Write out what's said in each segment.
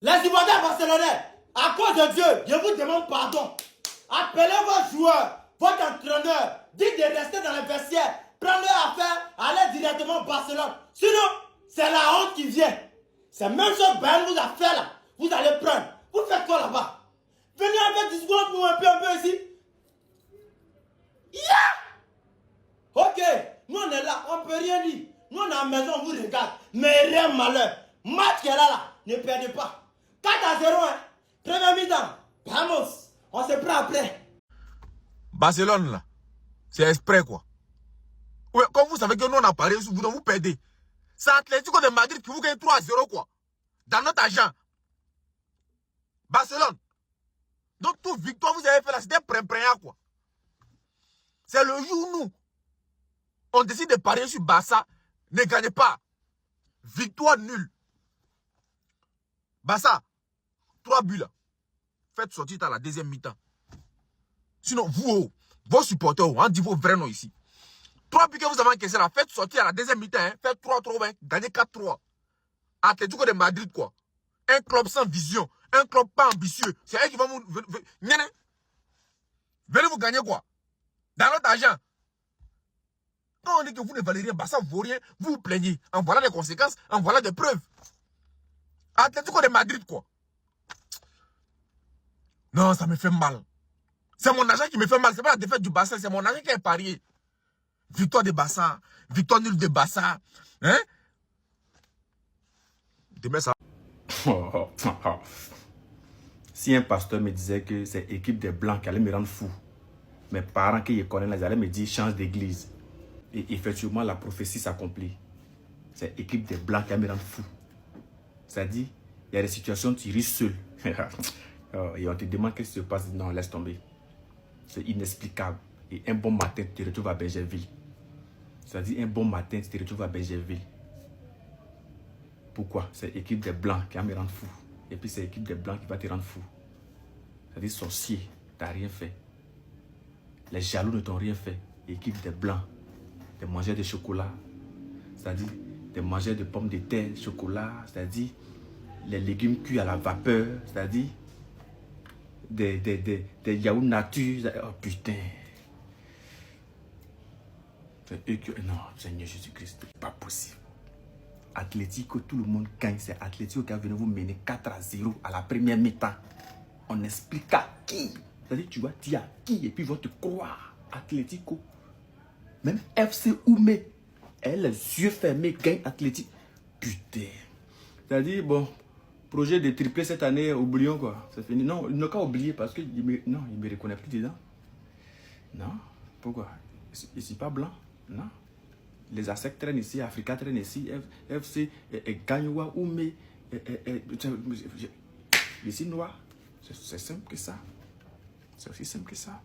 Les supporters barcelonais, à cause de Dieu, je vous demande pardon. Appelez vos joueurs, votre entraîneur, dites de rester dans le vestiaire, prenez affaire, allez directement au Barcelone. Sinon, c'est la honte qui vient. C'est même chose que Bayern vous a fait là. Vous allez prendre. Vous faites quoi là-bas? Venez avec 10 secondes pour un peu ici. Yeah! Ok, nous on est là, on peut rien dire. Nous on est à la maison, on vous regarde. Mais rien malheur. Match qui est là, ne perdez pas. 4-0, hein. Première mi-temps. Vamos. On se prend après. Barcelone, là, c'est exprès, quoi. Ouais, comme vous savez que nous, on a parlé, vous perdez. C'est Atlético de Madrid qui vous gagne 3-0, quoi. Dans notre argent. Barcelone. Donc, toute victoire vous avez fait là, c'était pré-préa, quoi. C'est le jour où nous, on décide de parier sur Barça, ne gagnez pas. Victoire nulle. Barça, 3 buts là. Faites sortir à la deuxième mi-temps. Sinon, vous, vos supporters, on dit vos vrais noms ici. 3 buts que vous avez encaissés là, faites sortir à la deuxième mi-temps. Hein. Faites 3-3, gagnez 4-3. Atlético de Madrid, quoi. Un club sans vision, un club pas ambitieux. C'est eux qui vont vous... Venez vous gagner, quoi. Dans notre argent. Quand on dit que vous ne valez rien, Barça ne vaut rien, vous vous plaignez. En voilà les conséquences, en voilà des preuves. Atlético de Madrid, quoi. Non, ça me fait mal. C'est mon argent qui me fait mal. C'est pas la défaite du Barça, c'est mon argent qui est parié. Victoire de Barça, victoire nulle de Barça. Hein? Demain, ça... Si un pasteur me disait que c'est l'équipe des Blancs qui allait me rendre fou, mes parents qui les connaissent, ils allaient me dire change d'église. Et effectivement, la prophétie s'accomplit. C'est l'équipe des Blancs qui allait me rendre fou. C'est-à-dire, il y a des situations où tu risques seul. Et on te demande qu'est-ce qui se passe. Non, laisse tomber. C'est inexplicable. Et un bon matin, tu te retrouves à Bergerville. C'est-à-dire, un bon matin, tu te retrouves à Bergerville. Pourquoi? C'est l'équipe des Blancs qui va me rendre fou. Et puis, c'est l'équipe des Blancs qui va te rendre fou. C'est-à-dire, sorcier, tu n'as rien fait. Les jaloux ne t'ont rien fait. L'équipe des Blancs, des mangeurs de chocolat. C'est-à-dire, des mangeurs de pommes de terre, chocolat. C'est-à-dire, les légumes cuits à la vapeur. C'est-à-dire, des yaourts nature. Oh putain. Non, Seigneur Jésus-Christ, c'est pas possible. Atlético, tout le monde gagne. C'est Atlético qui a venu vous mener 4-0 à la première mi-temps. On explique à qui. C'est-à-dire, tu vas dire à qui et puis ils vont te croire. Atlético. Même FC Oumé. Elle, les yeux fermés, gagne Atlético. Putain. C'est-à-dire, bon, projet de triplé cette année, oublions quoi. C'est fini. Non, il n'a qu'à oublier parce que il me reconnaît plus dedans. Non. Pourquoi? Je ne suis pas blanc. Non. Les ASEC traînent ici, Africa traîne ici, FC, Gagnoua, Oumé, ici noir. C'est simple que ça. C'est aussi simple que ça.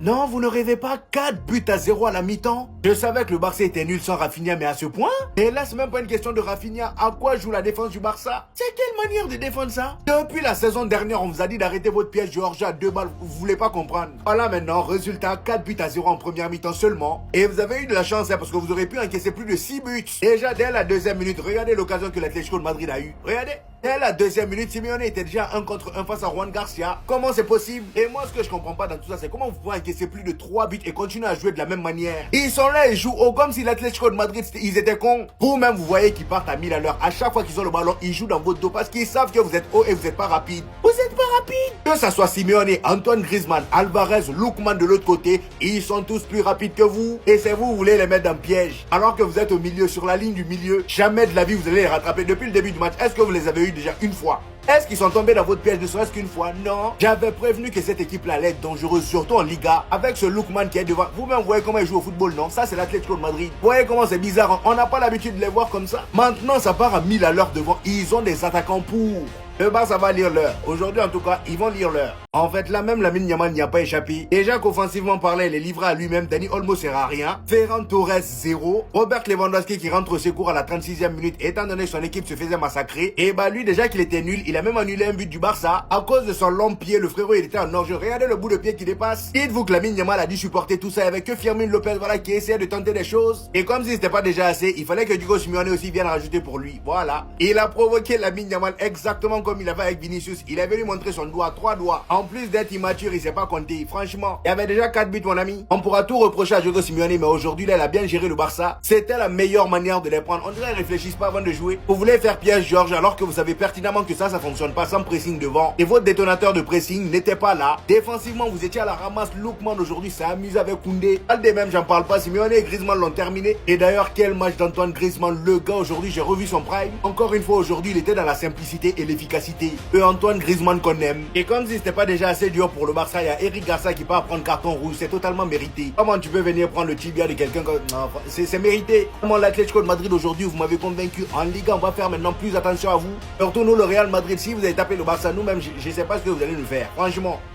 Non, vous ne rêvez pas 4-0 à la mi-temps? Je savais que le Barça était nul sans Rafinha, mais à ce point? Et là, c'est même pas une question de Rafinha. À quoi joue la défense du Barça? C'est quelle manière de défendre ça? Depuis la saison dernière, on vous a dit d'arrêter votre piège Georgia à 2 balles. Vous voulez pas comprendre. Voilà maintenant, résultat 4-0 en première mi-temps seulement. Et vous avez eu de la chance, hein, parce que vous aurez pu encaisser plus de 6 buts. Déjà, dès la deuxième minute, regardez l'occasion que l'Atlético de Madrid a eue. Regardez. Dès la deuxième minute, Simeone était déjà 1 contre 1 face à Juan Garcia. Comment c'est possible? Et moi, ce que je comprends pas dans tout ça, c'est comment vous pouvez encaisser plus de 3 buts et continuer à jouer de la même manière. Ils sont là, ils jouent haut comme si l'Atlético de Madrid, ils étaient cons. Vous-même, vous voyez qu'ils partent à 1000 à l'heure. À chaque fois qu'ils ont le ballon, ils jouent dans votre dos parce qu'ils savent que vous êtes haut et vous n'êtes pas rapide. Vous n'êtes pas rapide. Que ça soit Simeone, Antoine Griezmann, Alvarez, Lookman de l'autre côté, ils sont tous plus rapides que vous. Et c'est vous voulez les mettre dans le piège. Alors que vous êtes au milieu, sur la ligne du milieu, jamais de la vie vous allez les rattraper. Depuis le début du match, est-ce que vous les avez eu déjà une fois? Est-ce qu'ils sont tombés dans votre piège ne serait-ce qu'une fois? Non. J'avais prévenu que cette équipe-là allait être dangereuse, surtout en Liga. Avec ce Lookman qui est devant. Vous-même, vous voyez comment ils jouent au football, non? Ça, c'est l'Atlético de Madrid. Vous voyez comment c'est bizarre, hein? On n'a pas l'habitude de les voir comme ça. Maintenant, ça part à 1000 à l'heure devant. Ils ont des attaquants pour. Le Barça va lire l'heure. Aujourd'hui, en tout cas, ils vont lire l'heure. En fait, là même, Lamine Yamal n'y a pas échappé. Déjà qu'offensivement parlant, il est livré à lui-même. Dani Olmo sert à rien. Ferran Torres, 0. Robert Lewandowski qui rentre au secours à la 36e minute, étant donné que son équipe se faisait massacrer. Et bah lui, déjà qu'il était nul, il a même annulé un but du Barça à cause de son long pied. Le frérot, il était en orge. Regardez le bout de pied qui dépasse. Dites-vous que Lamine Yamal a dû supporter tout ça avec que Firmin Lopez, voilà, qui essayait de tenter des choses. Et comme si c'était pas déjà assez, il fallait que Diego Simeone aussi vienne rajouter pour lui. Voilà. Il a provoqué Lamine Yamal exactement comme il avait avec Vinicius. Il avait lui montrer son doigt, 3 doigts. En plus d'être immature, il s'est pas compté. Franchement, il y avait déjà 4 buts, mon ami. On pourra tout reprocher à Diego Simeone, mais aujourd'hui, là, il a bien géré le Barça. C'était la meilleure manière de les prendre. On dirait qu'ils réfléchissent pas avant de jouer. Vous voulez faire piège Georges alors que vous savez pertinemment que ça fonctionne pas sans pressing devant. Et votre détonateur de pressing n'était pas là. Défensivement, vous étiez à la ramasse. Lookman aujourd'hui s'est amusé avec Koundé. Aldé même, j'en parle pas. Simeone et Griezmann l'ont terminé. Et d'ailleurs, quel match d'Antoine Griezmann. Le gars aujourd'hui, j'ai revu son prime. Encore une fois aujourd'hui, il était dans la simplicité et l'efficacité. Antoine Griezmann qu'on aime. Et comme si c'était pas déjà assez dur pour le Barça, il y a Eric Garcia qui part prendre carton rouge. C'est totalement mérité. Comment tu peux venir prendre le tibia de quelqu'un comme... Non, c'est mérité. Comment l'Atlético de Madrid aujourd'hui, vous m'avez convaincu. En Liga, on va faire maintenant plus attention à vous. Surtout nous, le Real Madrid, si vous avez tapé le Barça, nous-mêmes, je sais pas ce que vous allez nous faire. Franchement.